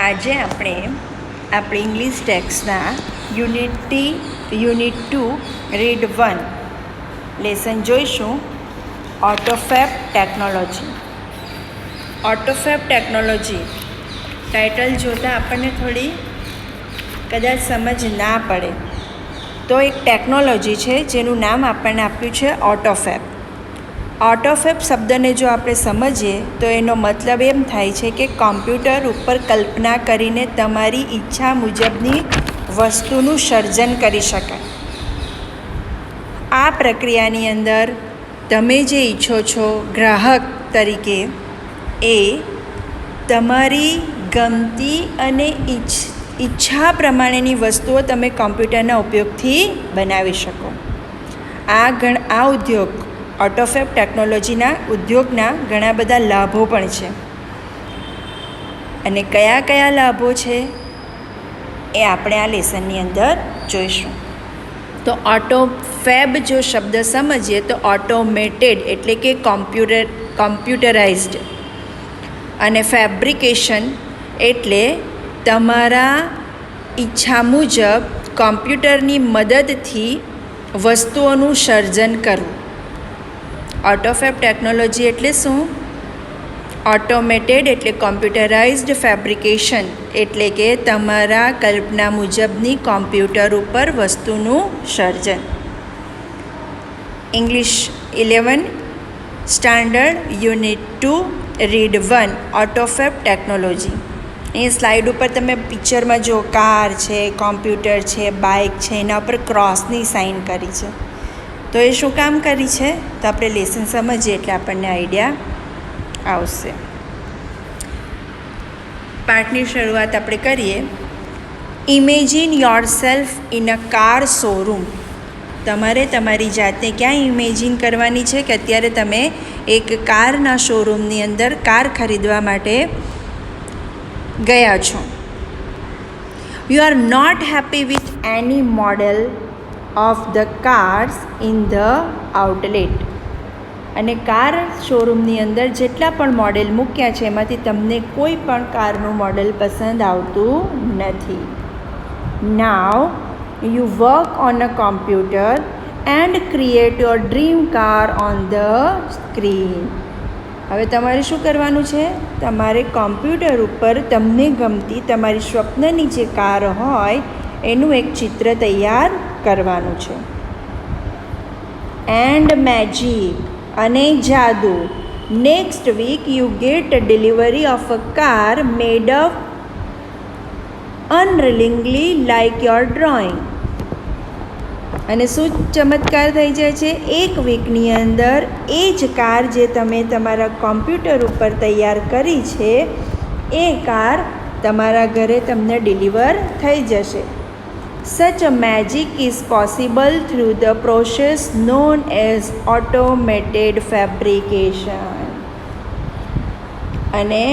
આજે આપણે આપણી ઇંગ્લિશ ટેક્સ્ટના યુનિટ 2 રીડ 1 લેસન જોઈશું. ઓટોફેબ ટેકનોલોજી. ઓટોફેબ ટેકનોલોજી ટાઇટલ જોતાં આપણને થોડી કદાચ સમજ ના પડે, તો એક ટેકનોલોજી છે જેનું નામ આપણને આપ્યું છે ઓટોફેબ. ઓટોફેબ શબ્દને જો આપણે સમજીએ તો એનો મતલબ એમ થાય છે કે કોમ્પ્યુટર ઉપર કલ્પના કરીને તમારી ઈચ્છા મુજબની વસ્તુનું સર્જન કરી શકાય. આ પ્રક્રિયાની અંદર તમે જે ઈચ્છો છો ગ્રાહક તરીકે એ તમારી ગમતી અને ઈચ્છા પ્રમાણેની વસ્તુઓ તમે કોમ્પ્યુટરના ઉપયોગથી બનાવી શકો. આ ઉદ્યોગ ઓટોફેબ ટેકનોલોજીના ઉદ્યોગના ઘણા બધા લાભો પણ છે. અને કયા કયા લાભો છે એ આપણે આ લેસનની અંદર જોઈશું. તો ઓટોફેબ જો શબ્દ સમજીએ તો ઓટોમેટેડ એટલે કે કોમ્પ્યુટરાઇઝ્ડ, અને ફેબ્રિકેશન એટલે તમારા ઈચ્છા મુજબ કોમ્પ્યુટરની મદદથી વસ્તુઓનું સર્જન કરવું. ઓટોફેબ ટેકનોલોજી એટલે શું? ઓટોમેટેડ એટલે કોમ્પ્યુટરાઇઝ્ડ, ફેબ્રિકેશન એટલે કે તમારા કલ્પના મુજબની કોમ્પ્યુટર ઉપર વસ્તુનું સર્જન. English 11 standard unit 2 read 1 autofab technology. એ સ્લાઇડ ઉપર તમે પિક્ચરમાં જો કાર છે, કોમ્પ્યુટર છે, બાઇક છે, એના ઉપર ક્રોસની સાઇન કરી છે. તો એ શું કામ કરી છે? તો આપણે લેસન સમજીએ એટલે આપણને આઈડિયા આવશે. પાઠની શરૂઆત આપણે કરીએ. Imagine your self in a car showroom. તમારે તમારી જાતને ક્યાં ઇમેજિન કરવાની છે કે અત્યારે તમે એક કારના શોરૂમની અંદર કાર ખરીદવા માટે ગયા છો. You are not happy with any model of the cars in the outlet. અને કાર શોરૂમની અંદર જેટલા પણ મોડેલ મૂક્યા છે એમાંથી તમને કોઈ પણ કારનું મોડેલ પસંદ આવતું નથી. Now you work on a computer and create your dream car on the screen. હવે તમારે શું કરવાનું છે? તમારે કોમ્પ્યુટર ઉપર તમને ગમતી તમારી સ્વપ્નની જે કાર હોય એનું એક ચિત્ર તૈયાર કરવાનું છે. એન્ડ મેજિક અને જાદુ. Next week you get delivery of a car made up unerringly like your drawing. અને શું ચમત્કાર થઈ જાય છે? એક વીકની અંદર એ જ કાર જે તમે તમારા કોમ્પ્યુટર ઉપર તૈયાર કરી છે એ કાર તમારા ઘરે તમને ડિલિવર થઈ જશે. Such a magic is possible through the process known as automated fabrication. અને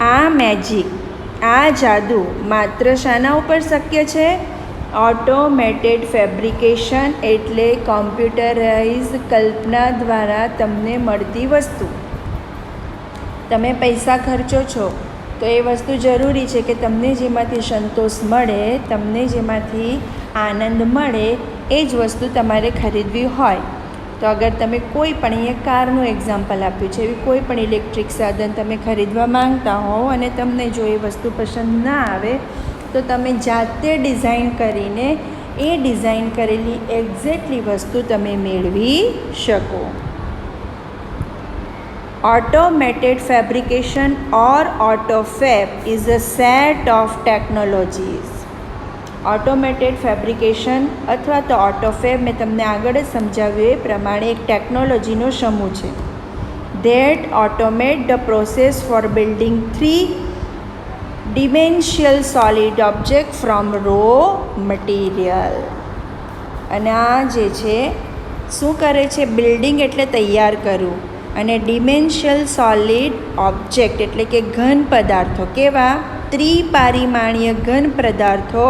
આ મેજિક, આ જાદુ માત્ર શાના ઉપર શક્ય છે? ઓટોમેટેડ ફેબ્રિકેશન એટલે કોમ્પ્યુટરાઇઝ કલ્પના દ્વારા તમને મળતી વસ્તુ. તમે પૈસા ખર્ચો છો તો એ વસ્તુ જરૂરી છે કે તમને જેમાંથી સંતોષ મળે, તમને જેમાંથી આનંદ મળે એ જ વસ્તુ તમારે ખરીદવી હોય. તો અગર તમે કોઈ પણ, અહીંયા કારનું એક્ઝામ્પલ આપ્યું છે, એવી કોઈ પણ ઇલેક્ટ્રિક સાધન તમે ખરીદવા માંગતા હો અને તમને જો એ વસ્તુ પસંદ ના આવે તો તમે જાતે ડિઝાઇન કરીને એ ડિઝાઇન કરેલી એક્ઝેક્ટલી વસ્તુ તમે મેળવી શકો. Automated fabrication or AutoFab is a set of technologies. Automated fabrication અથવા તો AutoFab મેં તમને આગળ જ સમજાવ્યું એ પ્રમાણે એક ટેકનોલોજીનો સમૂહ છે. That automate the process for building 3-dimensional solid object from raw material. અને આ જે છે શું કરે છે? બિલ્ડિંગ એટલે તૈયાર કરવું, અને ડિમેન્શિયલ સોલિડ ઓબ્જેક્ટ એટલે કે ઘન પદાર્થો. કેવા? ત્રિપારિમાણીય ઘન પદાર્થો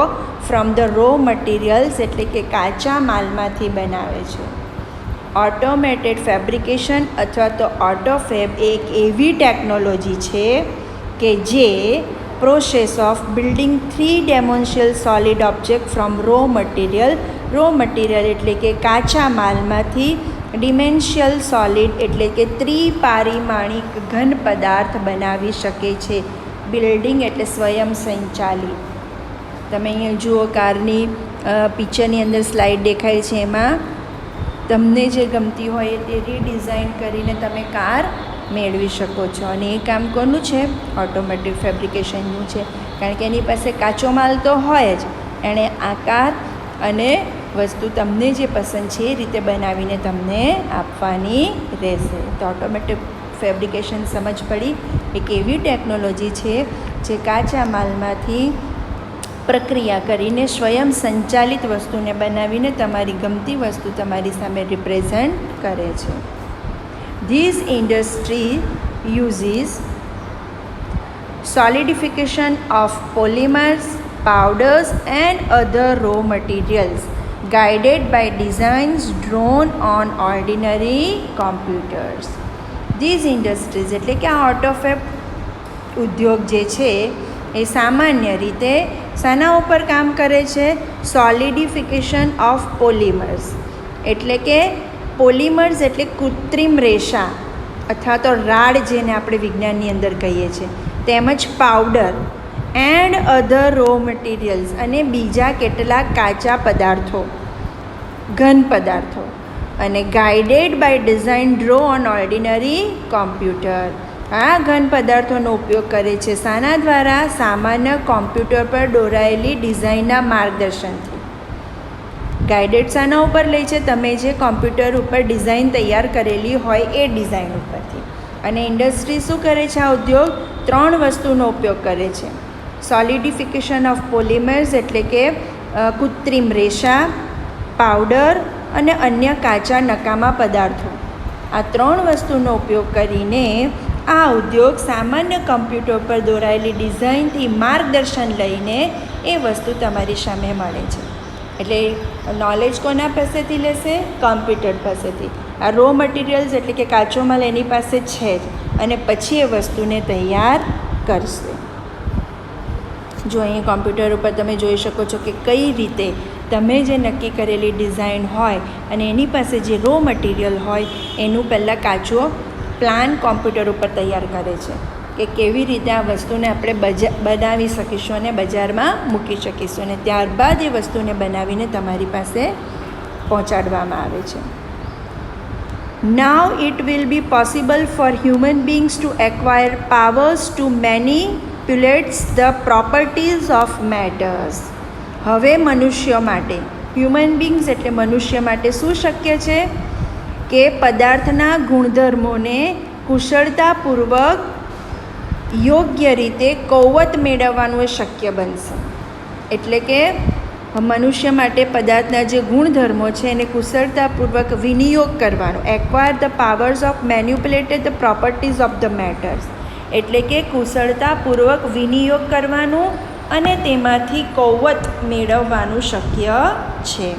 ફ્રોમ ધ રો મટીરિયલ્સ એટલે કે કાચા માલમાંથી બનાવે છે. ઓટોમેટેડ ફેબ્રિકેશન અથવા તો ઓટોફેબ એક એવી ટેકનોલોજી છે કે જે process of building three-dimensional solid object from raw material. raw material એટલે કે કાચા માલમાંથી ડિમેન્શિયલ સોલિડ એટલે કે ત્રિપારિમાણિક ઘન પદાર્થ બનાવી શકે છે. બિલ્ડિંગ એટલે સ્વયં સંચાલિત. તમે અહીંયા જુઓ કારની પિક્ચરની અંદર સ્લાઇડ દેખાય છે, એમાં તમને જે ગમતી હોય તે રીડિઝાઇન કરીને તમે કાર મેળવી શકો છો. અને એ કામ કોનું છે? ઓટોમેટિક ફેબ્રિકેશનનું છે, કારણ કે એની પાસે કાચો માલ તો હોય જ, એણે આકાર અને વસ્તુ તમને જે પસંદ છે એ રીતે બનાવીને તમને આપવાની રહેશે. તો ઓટોમેટિક ફેબ્રિકેશન સમજ પડી. એક એવી ટેકનોલોજી છે જે કાચા માલમાંથી પ્રક્રિયા કરીને સ્વયં સંચાલિત વસ્તુને બનાવીને તમારી ગમતી વસ્તુ તમારી સામે રિપ્રેઝન્ટ કરે છે. This industry uses solidification of polymers, powders and other raw materials guided by designs drawn on ordinary computers. These industries એટલે કે આ ઓટોફેબ ઉદ્યોગ જે છે એ સામાન્ય રીતે શાના ઉપર કામ કરે છે? સોલિડિફિકેશન ઓફ પોલિમર્સ એટલે કે પોલિમર્સ એટલે કૃત્રિમ રેશા અથવા તો રાડ જેને આપણે વિજ્ઞાનની અંદર કહીએ છીએ, તેમજ powder and other raw materials અને બીજા કેટલાક કાચા પદાર્થો, ઘન પદાર્થો, અને guided by design draw on ordinary computer. આ ઘન પદાર્થોનો ઉપયોગ કરે છે શાના દ્વારા? સામાન્ય કોમ્પ્યુટર પર દોરાયેલી ડિઝાઇનના માર્ગદર્શનથી. ગાઈડેડ શાના ઉપર લે છે? તમે જે કોમ્પ્યુટર ઉપર ડિઝાઇન તૈયાર કરેલી હોય એ ડિઝાઇન ઉપરથી. અને ઇન્ડસ્ટ્રી શું કરે છે? આ ઉદ્યોગ 3 વસ્તુનો ઉપયોગ કરે છે. સોલિડિફિકેશન ઓફ પોલિમર્સ એટલે કે કૃત્રિમ રેશા, પાવડર અને અન્ય કાચા નકામા પદાર્થો. આ 3 વસ્તુનો ઉપયોગ કરીને આ ઉદ્યોગ સામાન્ય કમ્પ્યુટર પર દોરાયેલી ડિઝાઇનથી માર્ગદર્શન લઈને એ વસ્તુ તમારી સામે મળે છે. એટલે નોલેજ કોના પાસેથી લેશે? કોમ્પ્યુટર પાસેથી. આ રો મટીરિયલ્સ એટલે કે કાચો માલ એની પાસે છે જ, અને પછી એ વસ્તુને તૈયાર કરશે. જો અહીં કોમ્પ્યુટર ઉપર તમે જોઈ શકો છો કે કઈ રીતે તમે જે નક્કી કરેલી ડિઝાઇન હોય અને એની પાસે જે રો મટીરિયલ હોય એનું પહેલાં કાચો પ્લાન કોમ્પ્યુટર ઉપર તૈયાર કરે છે કે કેવી રીતે આ વસ્તુને આપણે બનાવી શકીશું અને બજારમાં મૂકી શકીશું, અને ત્યારબાદ એ વસ્તુને બનાવીને તમારી પાસે પહોંચાડવામાં આવે છે. Now it will be possible for human beings to acquire powers to manipulate the properties of matters. હવે મનુષ્ય માટે, હ્યુમન બીંગ્સ એટલે મનુષ્ય માટે શું શક્ય છે? કે પદાર્થના ગુણધર્મોને કુશળતાપૂર્વક યોગ્ય રીતે કૌવત મેળવવાનું એ શક્ય બનશે. એટલે કે મનુષ્ય માટે પદાર્થના જે ગુણધર્મો છે એને કુશળતાપૂર્વક વિનિયોગ કરવાનો. Acquire the powers of manipulated the properties of the matters એટલે કે કુશળતાપૂર્વક વિનિયોગ કરવાનું અને તેમાંથી કૌવત મેળવવાનું શક્ય છે.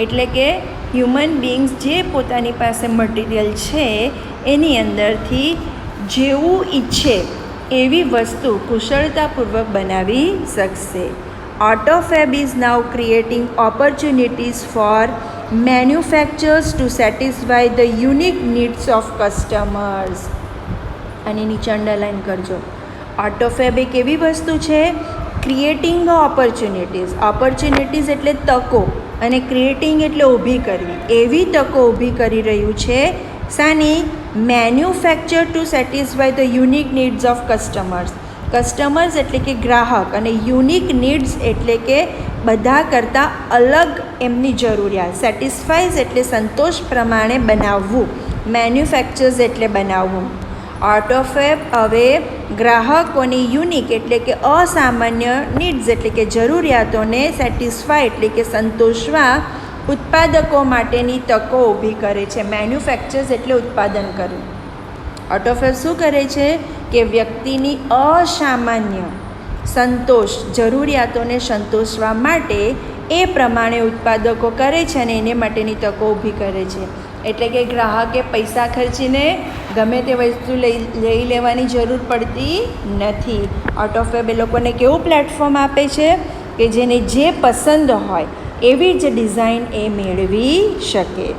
એટલે કે હ્યુમન બીંગ્સ જે પોતાની પાસે મટીરિયલ છે એની અંદરથી જેવું ઈચ્છે એવી વસ્તુ કુશળતાપૂર્વક બનાવી શકશે. AutoFab is now creating opportunities for manufacturers to satisfy the unique needs of customers. અને નીચે અંડરલાઇન કરજો. AutoFab એક એવી વસ્તુ છે, ક્રિએટિંગ ઓપોર્ચ્યુનિટીઝ એટલે તકો, અને ક્રિએટિંગ એટલે ઊભી કરવી. એવી તકો ઊભી કરી રહ્યું છે શાની? Manufacture to satisfy the unique needs of customers. Customers એટલે કે ગ્રાહક, અને યુનિક નીડ્સ એટલે કે બધા કરતાં અલગ એમની જરૂરિયાત. સેટિસ્ફાઈઝ એટલે સંતોષ પ્રમાણે બનાવવું, મેન્યુફેક્ચર્સ એટલે બનાવવું. AutoFab હવે ગ્રાહકોની યુનિક એટલે કે અસામાન્ય નીડ્સ એટલે કે જરૂરિયાતોને સેટિસ્ફાય એટલે કે સંતોષવા ઉત્પાદકો માટેની તકો ઊભી કરે છે. મેન્યુફેક્ચર્સ એટલે ઉત્પાદન કરવું. AutoFab શું કરે છે કે વ્યક્તિની અસામાન્ય જરૂરિયાતોને સંતોષવા માટે એ પ્રમાણે ઉત્પાદકો કરે છે અને એને માટેની તકો ઊભી કરે છે. એટલે કે ગ્રાહકે પૈસા ખર્ચીને ગમે તે વસ્તુ લઈ લેવાની જરૂર પડતી નથી. ઓટોફેબ એ લોકોને કેવું પ્લેટફોર્મ આપે છે કે જેને જે પસંદ હોય એવી જ ડિઝાઇન એ મેળવી શકે.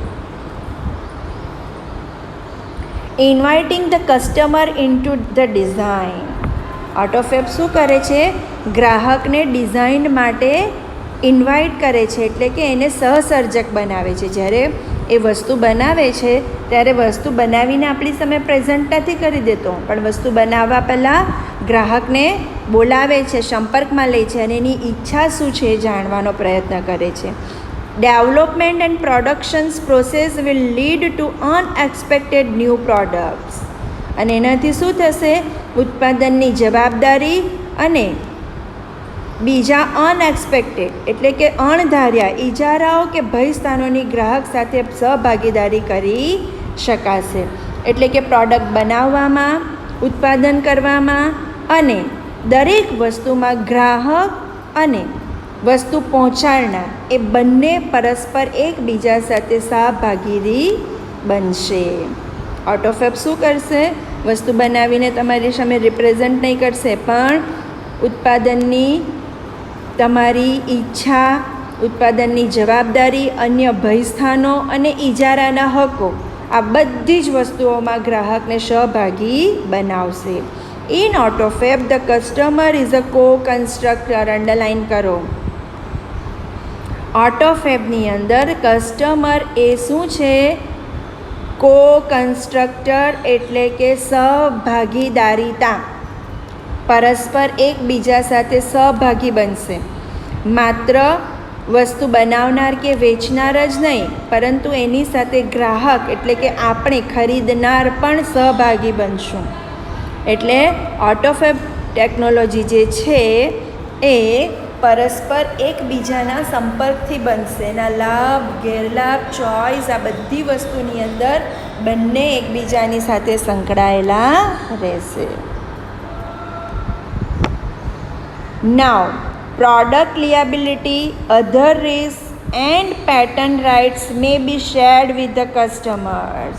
Inviting the customer into the design. Autofab શું કરે છે? ગ્રાહકને ડિઝાઇન માટે ઇન્વાઇટ કરે છે, એટલે કે એને સહસર્જક બનાવે છે. જ્યારે એ વસ્તુ બનાવે છે ત્યારે વસ્તુ બનાવીને આપણી સામે પ્રેઝન્ટ નથી કરી દેતો, પણ વસ્તુ બનાવવા પહેલાં ગ્રાહકને બોલાવે છે, સંપર્કમાં લે છે અને એની ઈચ્છા શું છે એ જાણવાનો પ્રયત્ન કરે છે. Development and productions process will lead to unexpected new products. અને એનાથી શું થશે? ઉત્પાદનની જવાબદારી અને બીજા અનએક્સપેક્ટેડ એટલે કે અણધાર્યા ઇજારાઓ કે ભય સ્થાનોની ગ્રાહક સાથે સહભાગીદારી કરી શકાશે. એટલે કે પ્રોડક્ટ બનાવવામાં, ઉત્પાદન કરવામાં અને દરેક વસ્તુમાં ગ્રાહક અને વસ્તુ પહોંચાડનાર એ બંને પરસ્પર એકબીજા સાથે સહભાગીદારી બનશે. ઓટોફેબ શું કરશે? વસ્તુ બનાવીને તમારી સામે રિપ્રેઝન્ટ નહીં કરશે, પણ ઉત્પાદનની તમારી ઈચ્છા, ઉત્પાદનની જવાબદારી, અન્ય ભયસ્થાનો અને ઇજારાના હકો આ બધી જ વસ્તુઓમાં ગ્રાહકને સહભાગી બનાવશે. In autofab the customer is a co-constructor. Underline કરો. ઓટોફેબની અંદર કસ્ટમર એ શું છે? કો-કન્સ્ટ્રક્ટર એટલે કે સહભાગીદારીતા, પરસ્પર એકબીજા સાથે સહભાગી બનશે. માત્ર વસ્તુ બનાવનાર કે વેચનાર જ નહીં, પરંતુ એની સાથે ગ્રાહક એટલે કે આપણે ખરીદનાર પણ સહભાગી બનશું. એટલે ઓટોફેબ ટેકનોલોજી જે છે એ પરસ્પર એકબીજાના સંપર્કથી બનશે. એના લાભ, ગેરલાભ, ચોઇસ આ બધી વસ્તુની અંદર બંને એકબીજાની સાથે સંકળાયેલા રહેશે. Now, product liability, other risks and patent rights may be shared with the customers.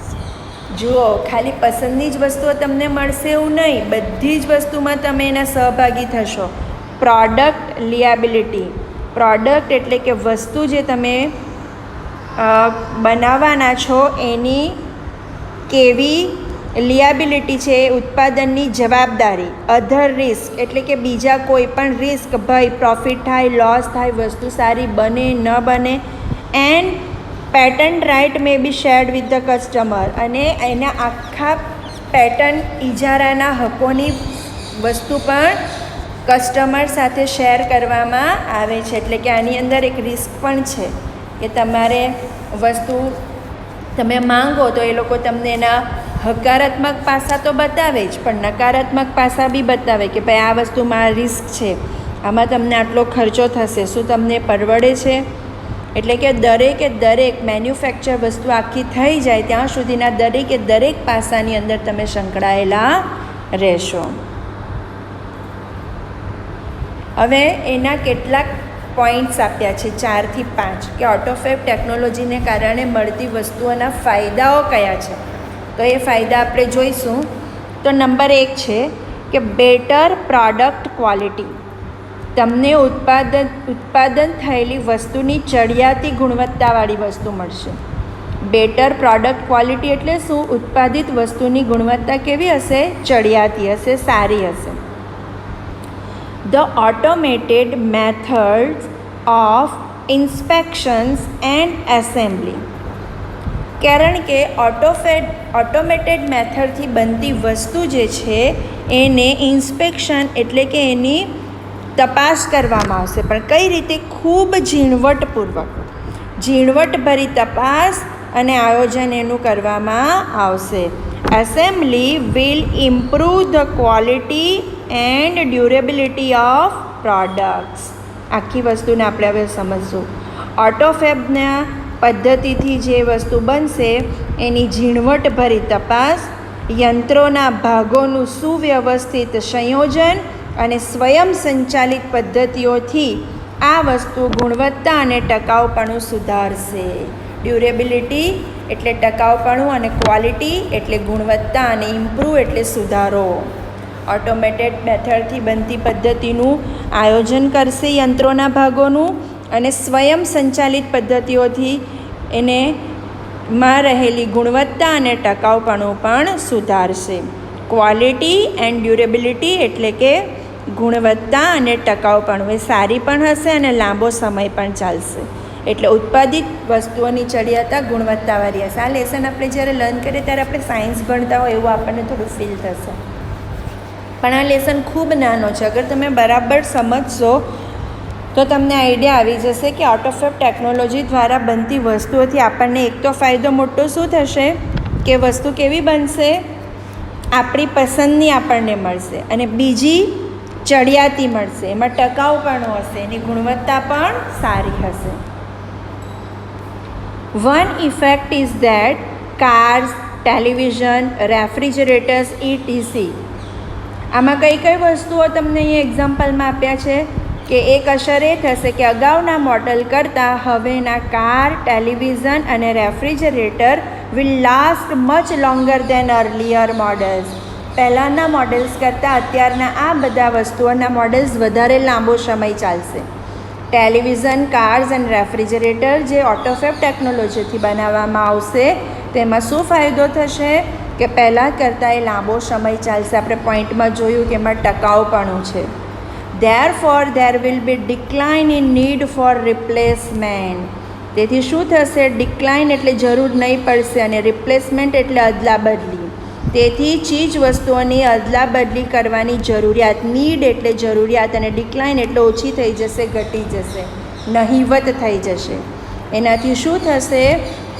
જુઓ, ખાલી પસંદની જ વસ્તુઓ તમને મળશે એવું નહીં, બધી જ વસ્તુમાં તમે એના સહભાગી થશો. પ્રોડક્ટ લિયાબિલિટી. પ્રોડક્ટ એટલે કે વસ્તુ જે તમે બનાવવાના છો એની કેવી લિયાબિલિટી છે, ઉત્પાદનની જવાબદારી. અધર રિસ્ક એટલે કે બીજા કોઈ પણ રિસ્ક, ભય, પ્રોફિટ થાય, લોસ થાય, વસ્તુ સારી બને ન બને. And patent right may be shared with the customer. અને એના આખા પેટન્ટ ઇજારાના હકોની વસ્તુ પણ કસ્ટમર સાથે શેર કરવામાં આવે છે. એટલે કે આની અંદર એક રિસ્ક પણ છે કે તમારે વસ્તુ તમે માંગો તો એ લોકો તમને એના હકારાત્મક પાસા તો બતાવે જ, પણ નકારાત્મક પાસા બી બતાવે કે ભાઈ આ વસ્તુમાં રિસ્ક છે, આમાં તમને આટલો ખર્ચો થશે, શું તમને પરવડે છે? એટલે કે દરેક મેન્યુફેક્ચર વસ્તુ આખી થઈ જાય ત્યાં સુધીના દરેક પાસાની અંદર તમે સંકળાયેલા રહેશો. હવે એના કેટલાક પોઈન્ટ્સ આપ્યા છે 4 થી 5 કે ઓટોફેબ ટેકનોલોજીને કારણે મળતી વસ્તુઓના ફાયદાઓ કયા છે. તો એ ફાયદા આપણે જોઈશું. તો નંબર 1 છે કે બેટર પ્રોડક્ટ ક્વોલિટી. તમને ઉત્પાદન થયેલી વસ્તુની ચડિયાતી ગુણવત્તાવાળી વસ્તુ મળશે. બેટર પ્રોડક્ટ ક્વોલિટી એટલે શું? ઉત્પાદિત વસ્તુની ગુણવત્તા કેવી હશે? ચડિયાતી હશે, સારી હશે. The automated methods of inspections and assembly. કારણ કે ઓટોમેટેડ મેથડથી બનતી વસ્તુ જે છે એને ઇન્સ્પેક્શન એટલે કે એની તપાસ કરવામાં આવશે, પણ કઈ રીતે? ખૂબ ઝીણવટભરી તપાસ અને આયોજન એનું કરવામાં આવશે. Assembly will improve the quality and durability of products. આખી વસ્તુને આપણે હવે સમજશું. ઓટોફેબના પદ્ધતિથી જે વસ્તુ બનશે એની ઝીણવટભરી તપાસ, યંત્રોના ભાગોનું સુવ્યવસ્થિત સંયોજન અને સ્વયં સંચાલિત પદ્ધતિઓથી આ વસ્તુ ગુણવત્તા અને ટકાઉપણું સુધારશે. ડ્યુરેબિલિટી એટલે ટકાઉપણું, અને ક્વોલિટી એટલે ગુણવત્તા, અને ઇમ્પ્રૂવ એટલે સુધારો. ઓટોમેટેડ મેથડથી બનતી પદ્ધતિનું આયોજન કરશે યંત્રોના ભાગોનું, અને સ્વયં સંચાલિત પદ્ધતિઓથી એને માં રહેલી ગુણવત્તા અને ટકાઉપણું પણ સુધારશે. ક્વોલિટી એન્ડ ડ્યુરેબિલિટી એટલે કે ગુણવત્તા અને ટકાઉપણું એ સારી પણ હશે અને લાંબો સમય પણ ચાલશે. એટલે ઉત્પાદિત વસ્તુઓની ચડિયાતા ગુણવત્તાવાળી હશે. આ લેસન આપણે જ્યારે લર્ન કરીએ ત્યારે આપણે સાયન્સ ભણતા હોય એવું આપણને થોડું ફીલ થશે, પણ આ લેસન ખૂબ નાનો છે. અગર તમે બરાબર સમજશો તો તમને આઈડિયા આવી જશે કે આઉટ-ઓફ-ફેબ ટેકનોલોજી દ્વારા બનતી વસ્તુઓથી આપણને એક તો ફાયદો મોટો શું થશે કે વસ્તુ કેવી બનશે, આપણી પસંદની આપણને મળશે, અને બીજી ચડિયાતી મળશે, એમાં ટકાઉપણું હશે, એની ગુણવત્તા પણ સારી હશે. One effect is that cars, television, refrigerators, etc. આમાં કઈ કઈ વસ્તુઓ તમને અહીંયા એક્ઝામ્પલમાં આપ્યા છે કે એક અસર એ થશે કે અગાઉના મોડલ કરતાં હવેના કાર, ટેલિવિઝન અને refrigerator will last much longer than earlier models. પહેલાંના મોડલ્સ કરતાં અત્યારના આ બધા વસ્તુઓના મોડલ્સ વધારે લાંબો સમય ચાલશે. ટેલિવિઝન, કાર્સ એન્ડ રેફ્રિજરેટર જે ઓટોફેબ ટેકનોલોજીથી બનાવવામાં આવશે તેમાં શું ફાયદો થશે કે પહેલાં કરતાં એ લાંબો સમય ચાલશે. આપણે પોઈન્ટમાં જોયું કે એમાં ટકાઉપણું છે. Therefore there will be decline in need for replacement. તેથી શું થશે, ડિક્લાઇન એટલે જરૂર નહીં પડશે, અને રિપ્લેસમેન્ટ એટલે અદલાબદલી. તેથી ચીજ વસ્તુઓની અદલાબદલી કરવાની જરૂરિયાત, નીડ એટલે જરૂરિયાત, અને ડિક્લાઇન એટલે ઓછી થઈ જશે, ઘટી જશે, નહિવત થઈ જશે. એનાથી શું થશે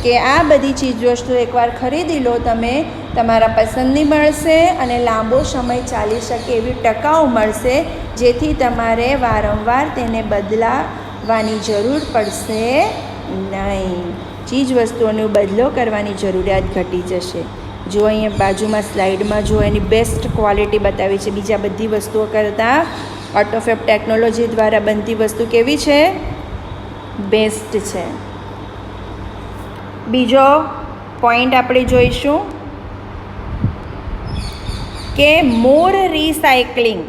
કે આ બધી ચીજવસ્તુ એકવાર ખરીદી લો તમે, તમારા પસંદની મળશે અને લાંબો સમય ચાલી શકે એવી ટકાઉ મળશે, જેથી તમારે વારંવાર તેને બદલાવાની જરૂર પડશે નહીં. ચીજવસ્તુઓનો બદલો કરવાની જરૂરિયાત ઘટી જશે. જો અહીંયા બાજુમાં સ્લાઇડમાં જો એની બેસ્ટ ક્વોલિટી બતાવી છે, બીજા બધી વસ્તુઓ કરતાં ઓટોફેબ ટેકનોલોજી દ્વારા બનતી વસ્તુ કેવી છે, બેસ્ટ છે. બીજો પોઈન્ટ આપણે જોઈશું કે મોર રિસાયકલિંગ.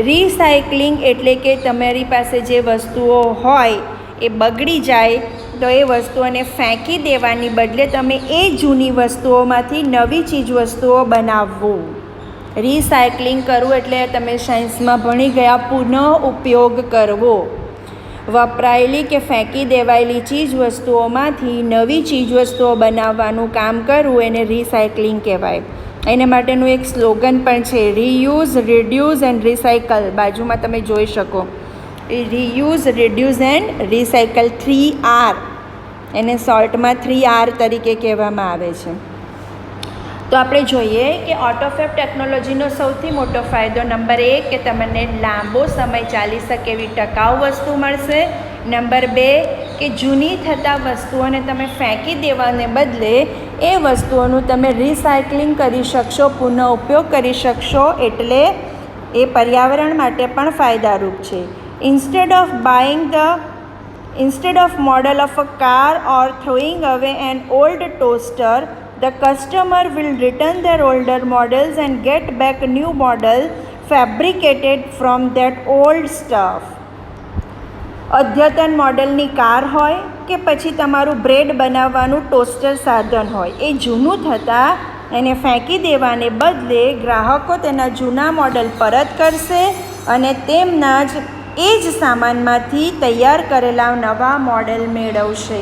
રિસાયકલિંગ એટલે કે તમારી પાસે જે વસ્તુઓ હોય એ બગડી જાય તો એ વસ્તુઓને ફેંકી દેવાની બદલે તમે એ જૂની વસ્તુઓમાંથી નવી ચીજ વસ્તુઓ બનાવવું. રિસાયકલિંગ કરવું એટલે તમે સાયન્સમાં ભણી ગયા પુનઃ ઉપયોગ કરવો. વપરાયેલી કે ફેંકી દેવાયેલી ચીજ વસ્તુઓમાંથી નવી ચીજ વસ્તુઓ બનાવવાનું કામ કરવું એને રિસાયકલિંગ કહેવાય. એના માટેનું એક સ્લોગન પણ છે, રીયુઝ, રિડ્યુસ એન્ડ રિસાયકલ. બાજુમાં તમે જોઈ શકો, reuse, reduce and recycle, 3R. એને શોર્ટમાં 3R તરીકે કહેવામાં આવે છે. તો આપણે જોઈએ કે ઓટોફેબ ટેકનોલોજીનો સૌથી મોટો ફાયદો નંબર 1 કે તમને લાંબો સમય ચાલી શકે એવી ટકાઉ વસ્તુ મળશે. નંબર 2 કે જૂની થતા વસ્તુઓને તમે ફેંકી દેવાને બદલે એ વસ્તુઓનું તમે રિસાયકલિંગ કરી શકશો, પુનઃ ઉપયોગ કરી શકશો, એટલે એ પર્યાવરણ માટે પણ ફાયદારૂપ છે. Instead of model of a car or throwing away an old toaster, the customer will return their older models and get back new model fabricated from that old stuff. અદ્યતન મોડલની કાર હોય કે પછી તમારું બ્રેડ બનાવવાનું toaster સાધન હોય, એ જૂનું થતાં એને ફેંકી દેવાને બદલે ગ્રાહકો તેના જૂના મોડલ પરત કરશે અને તેમના જ એ જ સામાનમાંથી તૈયાર કરેલા નવા મોડેલ મેળવશે.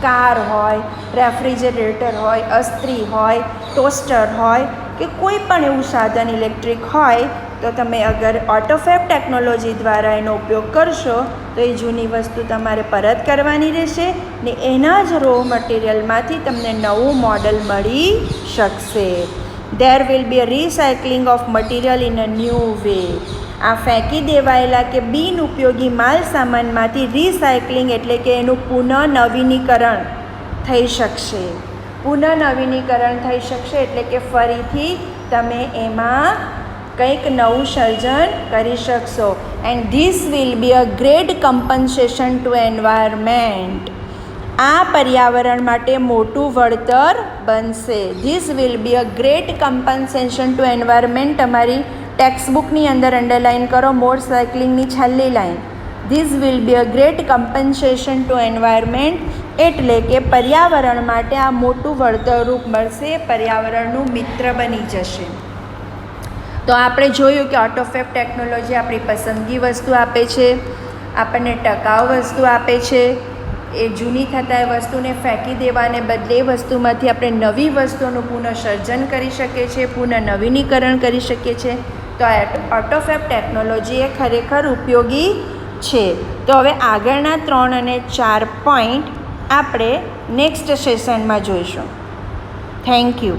કાર હોય, રેફ્રિજરેટર હોય, અસ્ત્રી હોય, ટોસ્ટર હોય કે કોઈ પણ એવું સાધન ઇલેક્ટ્રિક હોય, તો તમે અગર ઓટોફેબ ટેકનોલોજી દ્વારા એનો ઉપયોગ કરશો તો એ જૂની વસ્તુ તમારે પરત કરવાની રહેશે ને એના જ રો મટીરિયલમાંથી તમને નવું મોડલ મળી શકશે. There will be a recycling of material in a new way. આ ફેંકી દેવાયેલા કે બિન ઉપયોગી માલ સામાનમાંથી રિસાયકલિંગ એટલે કે એનું પુનઃનવીનીકરણ થઈ શકશે. પુનઃનવીનીકરણ થઈ શકશે એટલે કે ફરીથી તમે એમાં કંઈક નવું સર્જન કરી શકશો. And this will be a great compensation to environment. આ પર્યાવરણ માટે મોટું વળતર બનશે. This will be a great compensation to environment. તમારી ટેક્સ્ટબુકની અંદર અંડરલાઇન કરો મોર સાયકલિંગની છેલ્લી લાઈન. This will be a great compensation to environment, એટલે કે પર્યાવરણ માટે આ મોટું વળતરરૂપ મળશે, પર્યાવરણનું મિત્ર બની જશે. તો આપણે જોયું કે ઓટોફેબ ટેકનોલોજી આપણી પસંદગી વસ્તુ આપે છે, આપણને ટકાઉ વસ્તુ આપે છે. એ જૂની થતા એ વસ્તુને ફેંકી દેવાને બદલે એ વસ્તુમાંથી આપણે નવી વસ્તુઓનું પુનઃસર્જન કરી શકીએ છીએ, પુનઃનવીનીકરણ કરી શકીએ છીએ. તો આ ઓટોફેબ ટેકનોલોજી એ ખરેખર ઉપયોગી છે. તો હવે આગળના 3 અને 4 પોઈન્ટ આપણે નેક્સ્ટ સેશનમાં જોઈશું. Thank you.